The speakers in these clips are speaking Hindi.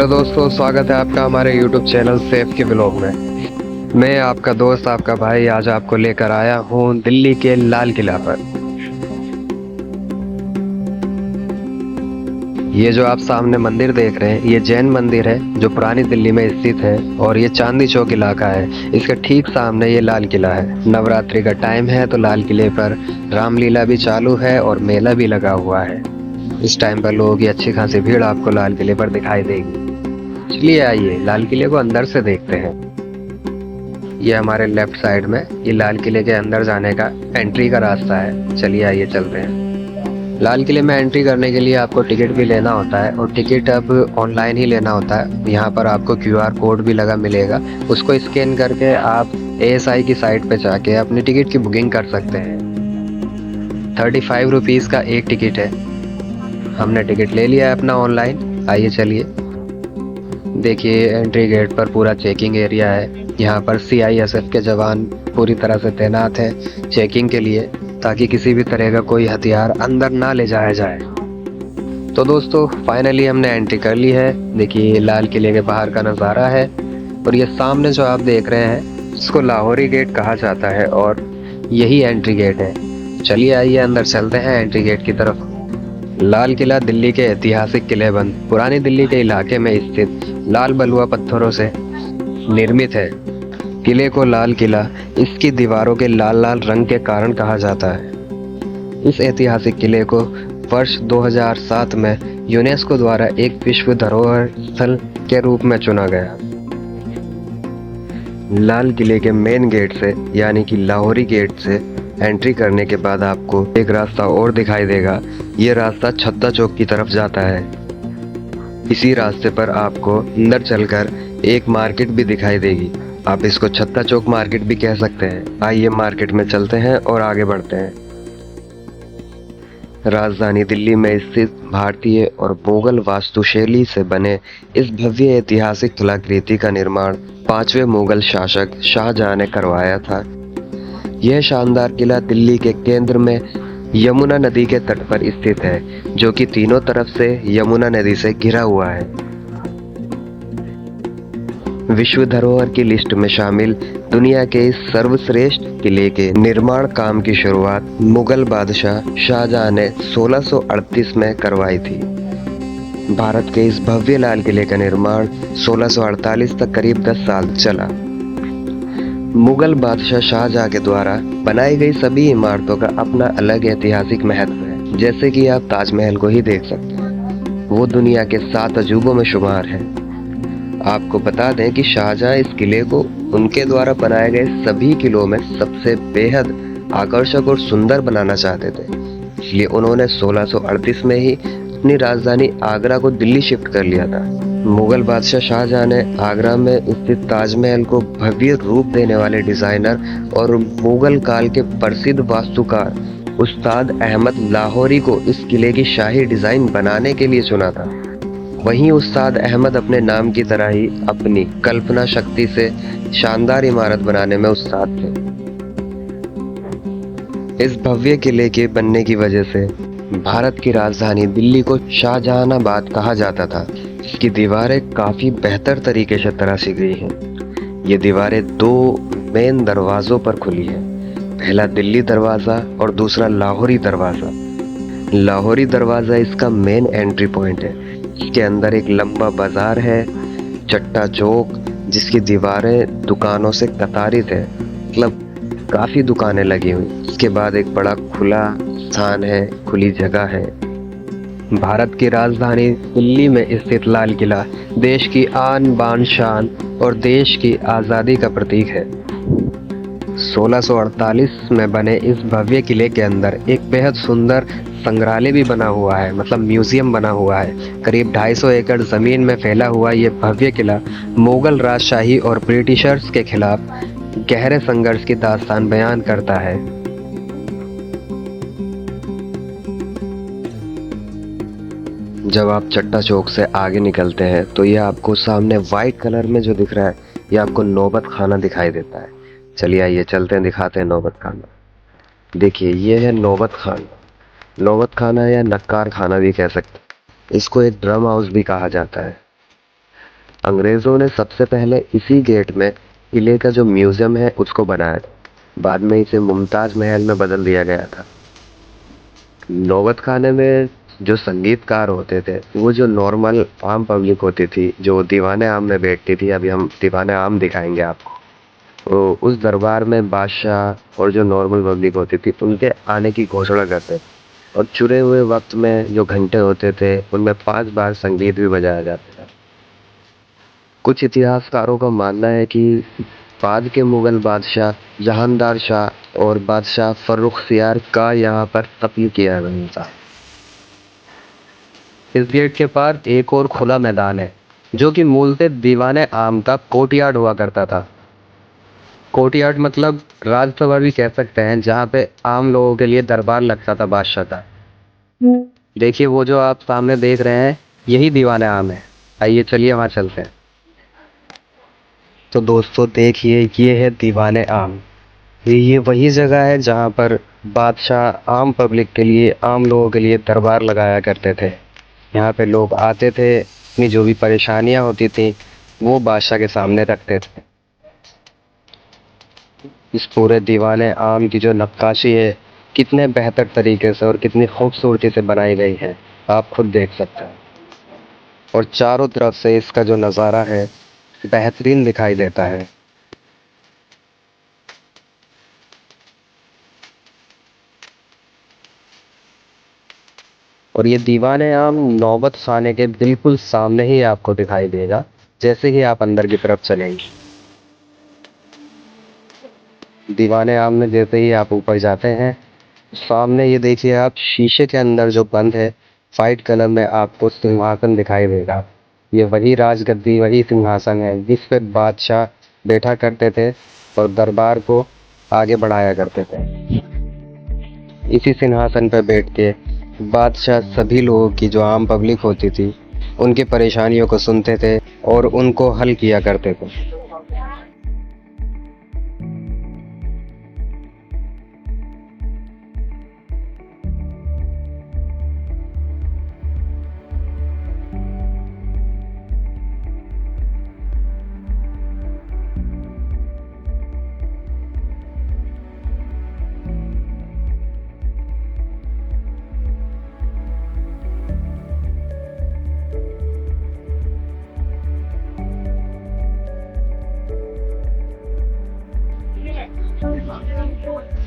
हेलो दोस्तों, स्वागत है आपका हमारे YouTube चैनल सेफ के ब्लॉग में। मैं आपका दोस्त, आपका भाई आज आपको लेकर आया हूँ दिल्ली के लाल किला पर। ये जो आप सामने मंदिर देख रहे हैं, ये जैन मंदिर है जो पुरानी दिल्ली में स्थित है और ये चांदनी चौक इलाका है। इसके ठीक सामने ये लाल किला है। नवरात्रि का टाइम है तो लाल किले पर रामलीला भी चालू है और मेला भी लगा हुआ है। इस टाइम पर लोगों की अच्छी खासी भीड़ आपको लाल किले पर दिखाई देगी। चलिए आइए लाल किले को अंदर से देखते हैं। ये हमारे लेफ्ट साइड में ये लाल किले के अंदर जाने का एंट्री का रास्ता है। चलिए आइए चलते हैं। लाल किले में एंट्री करने के लिए आपको टिकट भी लेना होता है और टिकट अब ऑनलाइन ही लेना होता है। यहाँ पर आपको QR कोड भी लगा मिलेगा, उसको स्कैन करके आप ASI की साइट पे जाके अपनी टिकट की बुकिंग कर सकते हैं। 35 रुपीज़ का एक टिकट है। हमने टिकट ले लिया है अपना ऑनलाइन। आइए चलिए। देखिए एंट्री गेट पर पूरा चेकिंग एरिया है। यहाँ पर CISF के जवान पूरी तरह से तैनात हैं चेकिंग के लिए, ताकि किसी भी तरह का कोई हथियार अंदर ना ले जाया जाए। तो दोस्तों फाइनली हमने एंट्री कर ली है। देखिए लाल किले के बाहर का नज़ारा है और ये सामने जो आप देख रहे हैं इसको लाहौरी गेट कहा जाता है और यही एंट्री गेट है। चलिए आइए अंदर चलते हैं एंट्री गेट की तरफ। लाल किला दिल्ली के ऐतिहासिक किलेबंद पुरानी दिल्ली के इलाके में स्थित लाल बलुआ पत्थरों से निर्मित है। किले को लाल किला इसकी दीवारों के लाल लाल रंग के कारण कहा जाता है। इस ऐतिहासिक किले को वर्ष 2007 में यूनेस्को द्वारा एक विश्व धरोहर स्थल के रूप में चुना गया। लाल किले के मेन गेट से यानी कि लाहौरी गेट से एंट्री करने के बाद आपको एक रास्ता और दिखाई देगा। ये रास्ता छत्ता चौक की तरफ जाता है। इसी रास्ते पर आपको अंदर चलकर एक मार्केट भी दिखाई देगी। आप इसको छत्ता चौक मार्केट भी कह सकते हैं। आइए मार्केट में चलते हैं और आगे बढ़ते हैं। राजधानी दिल्ली में स्थित भारतीय और मुगल वास्तुशैली से बने इस भव्य ऐतिहासिक कलाकृति का निर्माण 5वें मुगल शासक शाहजहां ने करवाया था। यह शानदार किला दिल्ली के केंद्र में यमुना नदी के तट पर स्थित है, जो कि तीनों तरफ से यमुना नदी से घिरा हुआ है। विश्व धरोहर की लिस्ट में शामिल दुनिया के इस सर्वश्रेष्ठ किले के निर्माण काम की शुरुआत मुगल बादशाह शाहजहां ने 1638 में करवाई थी। भारत के इस भव्य लाल किले का निर्माण 1648 तक करीब 10 साल चला। मुगल बादशाह शाहजहां के द्वारा बनाई गई सभी इमारतों का अपना अलग ऐतिहासिक महत्व है। जैसे कि आप ताजमहल को ही देख सकते हैं, वो दुनिया के 7 अजूबों में शुमार है। आपको बता दें कि शाहजहां इस किले को उनके द्वारा बनाए गए सभी किलों में सबसे बेहद आकर्षक और सुंदर बनाना चाहते थे। इसलिए उन्होंने 1638 में ही अपनी राजधानी आगरा को दिल्ली शिफ्ट कर लिया था। मुगल बादशाह शाहजहां ने आगरा में स्थित ताजमहल को भव्य रूप देने वाले डिजाइनर और मुगल काल के प्रसिद्ध वास्तुकार उस्ताद अहमद लाहौरी को इस किले की शाही डिजाइन बनाने के लिए चुना था। वहीं उस्ताद अहमद अपने नाम की तरह ही अपनी कल्पना शक्ति से शानदार इमारत बनाने में उस्ताद थे। इस भव्य किले के बनने की वजह से भारत की राजधानी दिल्ली को शाहजहानाबाद कहा जाता था। इसकी दीवारें काफी बेहतर तरीके से तराशी गई हैं। ये दीवारें 2 मेन दरवाजों पर खुली है। पहला दिल्ली दरवाजा और दूसरा लाहौरी दरवाजा। लाहौरी दरवाजा इसका मेन एंट्री पॉइंट है। इसके अंदर एक लंबा बाजार है, चट्टा चौक, जिसकी दीवारें दुकानों से कतारित है, मतलब काफी दुकानें लगी हुई। इसके बाद एक बड़ा खुला स्थान है, खुली जगह है। भारत की राजधानी दिल्ली में स्थित लाल किला देश की आन बान शान और देश की आज़ादी का प्रतीक है। 1648 में बने इस भव्य किले के अंदर एक बेहद सुंदर संग्रहालय भी बना हुआ है, मतलब म्यूजियम बना हुआ है। करीब 250 एकड़ जमीन में फैला हुआ ये भव्य किला मुगल राजशाही और ब्रिटिशर्स के खिलाफ गहरे संघर्ष की दास्तान बयान करता है। जब आप चट्टा चौक से आगे निकलते हैं तो ये आपको सामने वाइट कलर में जो दिख रहा है, ये आपको नौबत खाना दिखाई देता है। चलिए आइए चलते हैं, दिखाते हैं नौबत खाना। देखिए ये है नौबत खाना। नौबत खाना या नक्कार खाना भी कह सकते हैं। इसको एक ड्रम हाउस भी कहा जाता है। अंग्रेजों ने सबसे पहले इसी गेट में किले का जो म्यूजियम है उसको बनाया। बाद में इसे मुमताज महल में बदल दिया गया था। नौबत खाने में जो संगीतकार होते थे वो जो नॉर्मल आम पब्लिक होती थी जो दीवाने आम में बैठती थी, अभी हम दीवाने आम दिखाएंगे आपको। तो उस दरबार में बादशाह और जो नॉर्मल पब्लिक होती थी उनके आने की घोषणा करते थे। और चुने हुए वक्त में जो घंटे होते थे उनमें 5 बार संगीत भी बजाया जाता था। कुछ इतिहासकारों का मानना है कि बाद के मुगल बादशाह जहांदार शाह और बादशाह फर्रुखसियार का यहाँ पर कत्ल किया गया था। इस गेट के पार एक और खुला मैदान है जो कि मूलतः दीवाने आम का कोर्टयार्ड हुआ करता था। कोर्टयार्ड मतलब राजसभा भी कह सकते हैं, जहाँ पे आम लोगों के लिए दरबार लगता था बादशाह का। देखिए वो जो आप सामने देख रहे हैं यही दीवाने आम है। आइए चलिए वहाँ चलते हैं। तो दोस्तों देखिए ये है दीवाने आम। ये वही जगह है जहाँ पर बादशाह आम पब्लिक के लिए, आम लोगों के लिए दरबार लगाया करते थे। यहाँ पे लोग आते थे, अपनी जो भी परेशानियाँ होती थी वो बादशाह के सामने रखते थे। इस पूरे दीवाने आम की जो नक्काशी है कितने बेहतर तरीके से और कितनी खूबसूरती से बनाई गई है, आप खुद देख सकते हैं। और चारों तरफ से इसका जो नज़ारा है बेहतरीन दिखाई देता है। और ये दीवाने आम नौबत खाने के बिल्कुल सामने ही आपको दिखाई देगा जैसे ही आप अंदर की तरफ चलेंगे। दीवाने आम में जैसे ही आप ऊपर जाते हैं सामने ये देखिए आप शीशे के अंदर जो बंद है वाइट कलर में आपको सिंहासन दिखाई देगा। ये वही राजगद्दी, वही सिंहासन है जिस पे बादशाह बैठा करते थे और दरबार को आगे बढ़ाया करते थे। इसी सिंहासन पर बैठ के बादशाह सभी लोगों की, जो आम पब्लिक होती थी, उनकी परेशानियों को सुनते थे और उनको हल किया करते थे।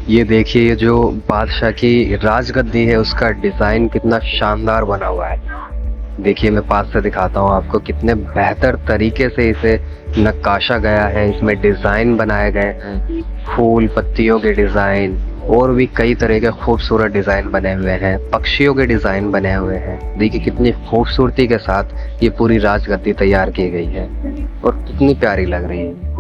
ये देखिए ये जो बादशाह की राजगद्दी है उसका डिजाइन कितना शानदार बना हुआ है। देखिए मैं पास से दिखाता हूँ आपको, कितने बेहतर तरीके से इसे नक्काशा गया है। इसमें डिजाइन बनाए गए हैं, फूल पत्तियों के डिजाइन और भी कई तरह के खूबसूरत डिजाइन बने हुए हैं, पक्षियों के डिजाइन बने हुए हैं। देखिए कितनी खूबसूरती के साथ ये पूरी राजगद्दी तैयार की गई है और कितनी प्यारी लग रही है।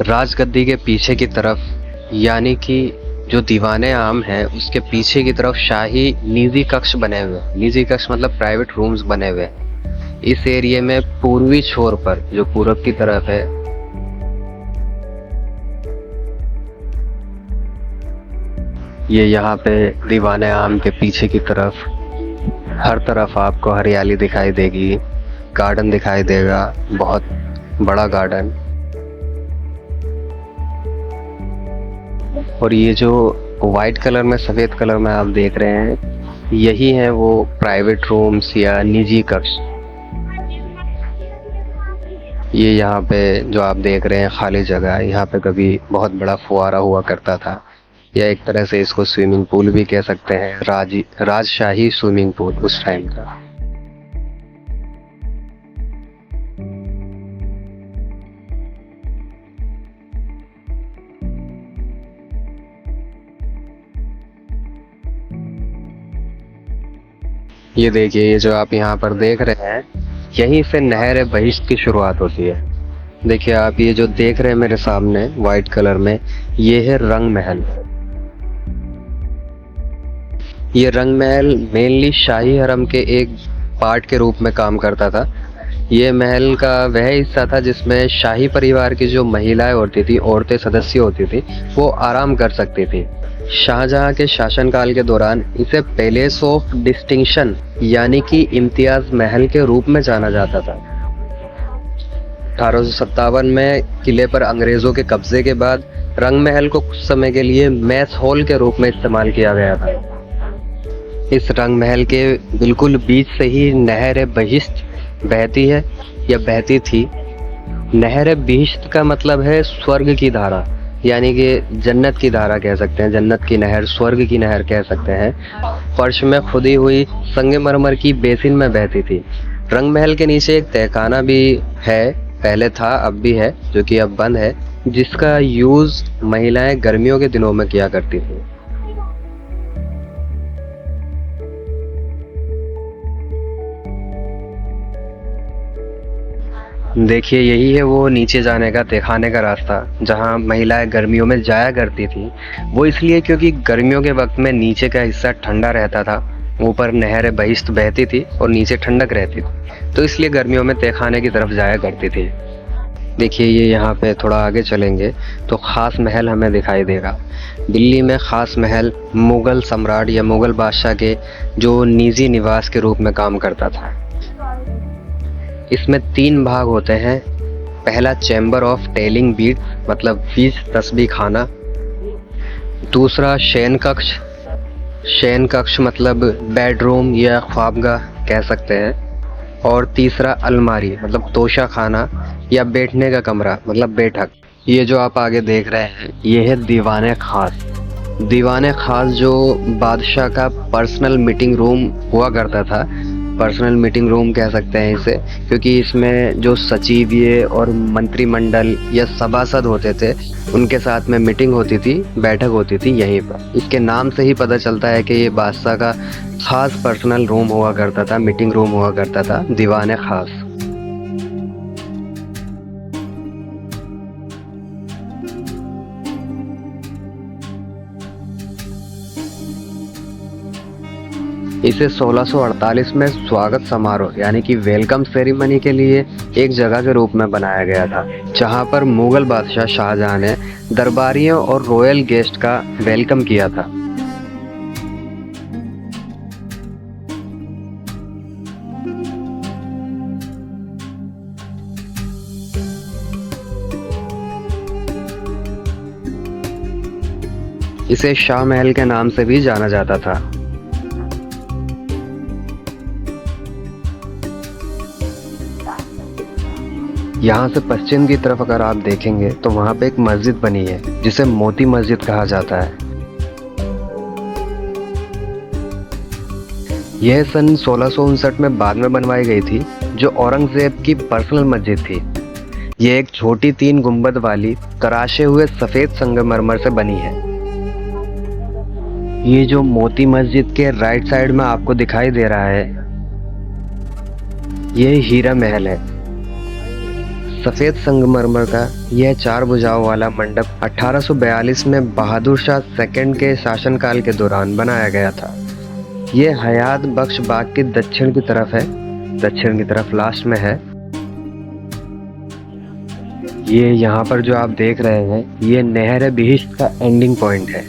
राजगद्दी के पीछे की तरफ यानी कि जो दीवाने आम है उसके पीछे की तरफ शाही निजी कक्ष बने हुए हैं। निजी कक्ष मतलब प्राइवेट रूम्स बने हुए हैं। इस एरिया में पूर्वी छोर पर जो पूरब की तरफ है, ये यहाँ पे दीवाने आम के पीछे की तरफ हर तरफ आपको हरियाली दिखाई देगी, गार्डन दिखाई देगा, बहुत बड़ा गार्डन। और ये जो वाइट कलर में, सफ़ेद कलर में आप देख रहे हैं, यही है वो प्राइवेट रूम्स या निजी कक्ष। ये यहाँ पे जो आप देख रहे हैं खाली जगह है, यहाँ पे कभी बहुत बड़ा फुवारा हुआ करता था, या एक तरह से इसको स्विमिंग पूल भी कह सकते हैं, राजशाही स्विमिंग पूल उस टाइम का। ये देखिए ये जो आप यहाँ पर देख रहे हैं, यहीं से नहर बहिश्त की शुरुआत होती है। देखिए आप ये जो देख रहे हैं मेरे सामने वाइट कलर में, ये है रंग महल। ये रंग महल मेनली शाही हरम के एक पार्ट के रूप में काम करता था। ये महल का वह हिस्सा था जिसमें शाही परिवार की जो महिलाएं होती थी, औरतें सदस्य होती थी, वो आराम कर सकती थी। शाहजहां के शासनकाल के दौरान इसे पैलेस ऑफ डिस्टिंक्शन यानी कि इम्तियाज महल के रूप में जाना जाता था। 1857 में किले पर अंग्रेजों के कब्जे के बाद रंग महल को कुछ समय के लिए मैस हॉल के रूप में इस्तेमाल किया गया था। इस रंग महल के बिल्कुल बीच से ही नहर बहिश्त बहती है या बहती थी। नहर बहिश्त का मतलब है स्वर्ग की धारा, यानी कि जन्नत की धारा कह सकते हैं, जन्नत की नहर, स्वर्ग की नहर कह सकते हैं। फर्श में खुदी हुई संगमरमर की बेसिन में बहती थी। रंग महल के नीचे एक तहखाना भी है, पहले था अब भी है, जो कि अब बंद है, जिसका यूज महिलाएं गर्मियों के दिनों में किया करती थी। देखिए यही है वो नीचे जाने का तहखाने का रास्ता जहाँ महिलाएं गर्मियों में जाया करती थी। वो इसलिए क्योंकि गर्मियों के वक्त में नीचे का हिस्सा ठंडा रहता था, ऊपर नहर बहिश्त बहती थी और नीचे ठंडक रहती थी, तो इसलिए गर्मियों में तहखाने की तरफ जाया करती थी। देखिए ये यहाँ पे थोड़ा आगे चलेंगे तो खास महल हमें दिखाई देगा। दिल्ली में खास महल मुगल सम्राट या मुगल बादशाह के जो निजी निवास के रूप में काम करता था। इसमें 3 भाग होते हैं। पहला चैम्बर ऑफ टेलिंग बीट्स मतलब 20 तस्बीह खाना। दूसरा शयन कक्ष, शयन कक्ष मतलब बेडरूम या ख्वाबगाह कह सकते हैं। और तीसरा अलमारी मतलब तोशा खाना या बैठने का कमरा मतलब बैठक। ये जो आप आगे देख रहे हैं ये है दीवाने खास। दीवाने खास जो बादशाह का पर्सनल मीटिंग रूम हुआ करता था, पर्सनल मीटिंग रूम कह सकते हैं इसे, क्योंकि इसमें जो सचिवीय और मंत्रिमंडल या सभासद होते थे उनके साथ में मीटिंग होती थी, बैठक होती थी यहीं पर। इसके नाम से ही पता चलता है कि ये बादशाह का खास पर्सनल रूम हुआ करता था, मीटिंग रूम हुआ करता था, दीवाने खास। इसे 1648 में स्वागत समारोह यानी कि वेलकम सेरेमनी के लिए एक जगह के रूप में बनाया गया था, जहां पर मुगल बादशाह शाहजहां ने दरबारियों और रॉयल गेस्ट का वेलकम किया था। इसे शाह महल के नाम से भी जाना जाता था। यहाँ से पश्चिम की तरफ अगर आप देखेंगे तो वहाँ पे एक मस्जिद बनी है जिसे मोती मस्जिद कहा जाता है। यह सन 1659 में बाद में बनवाई गई थी, जो औरंगजेब की पर्सनल मस्जिद थी। यह एक छोटी 3 गुंबद वाली तराशे हुए सफेद संगमरमर से बनी है। ये जो मोती मस्जिद के राइट साइड में आपको दिखाई दे रहा है यह हीरा महल है। सफेद संगमरमर का यह 4 भुजाओं वाला मंडप 1842 में बहादुर शाह सेकंड के शासनकाल के दौरान बनाया गया था। यह हयात बख्श बाग के दक्षिण की तरफ है, दक्षिण की तरफ लास्ट में है। ये यहाँ पर जो आप देख रहे हैं ये नहर बहिश्त का एंडिंग पॉइंट है।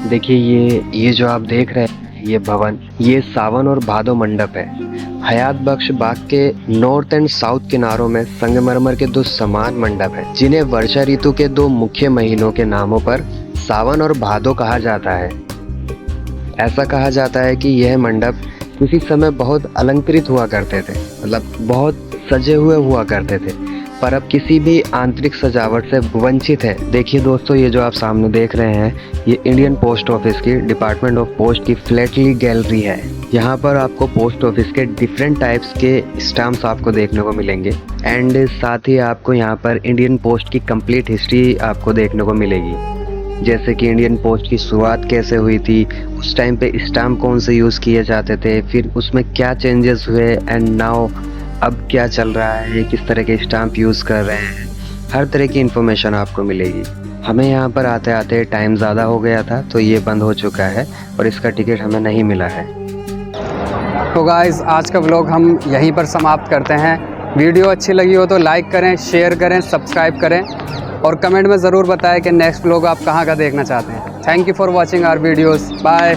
देखिए ये जो आप देख रहे हैं ये भवन, ये सावन और भादो मंडप है। हयात बख्श बाग के नॉर्थ एंड साउथ किनारों में संगमरमर के 2 समान मंडप है, जिन्हें वर्षा ऋतु के 2 मुख्य महीनों के नामों पर सावन और भादो कहा जाता है। ऐसा कहा जाता है कि यह मंडप किसी समय बहुत अलंकृत हुआ करते थे, मतलब बहुत सजे हुए हुआ करते थे, पर अब किसी भी आंतरिक सजावट से वंचित है। देखिए दोस्तों, ये जो आप सामने देख रहे हैं ये इंडियन पोस्ट ऑफिस की डिपार्टमेंट ऑफ पोस्ट की फ्लैटली गैलरी है। यहाँ पर आपको पोस्ट ऑफिस के डिफरेंट टाइप्स के स्टैम्प्स आपको देखने को मिलेंगे एंड साथ ही आपको यहाँ पर इंडियन पोस्ट की कंप्लीट हिस्ट्री आपको देखने को मिलेगी। जैसे कि इंडियन पोस्ट की शुरुआत कैसे हुई थी, उस टाइम पे स्टाम्प कौन से यूज़ किए जाते थे, फिर उसमें क्या चेंजेस हुए एंड नाउ अब क्या चल रहा है, किस तरह के स्टाम्प यूज़ कर रहे हैं, हर तरह की इन्फॉर्मेशन आपको मिलेगी। हमें यहाँ पर आते आते टाइम ज़्यादा हो गया था तो ये बंद हो चुका है और इसका टिकट हमें नहीं मिला है। तो गाइस आज का व्लॉग हम यहीं पर समाप्त करते हैं। वीडियो अच्छी लगी हो तो लाइक करें, शेयर करें, सब्सक्राइब करें और कमेंट में ज़रूर बताएं कि नेक्स्ट व्लॉग आप कहाँ का देखना चाहते हैं। Thank you for watching our videos. Bye.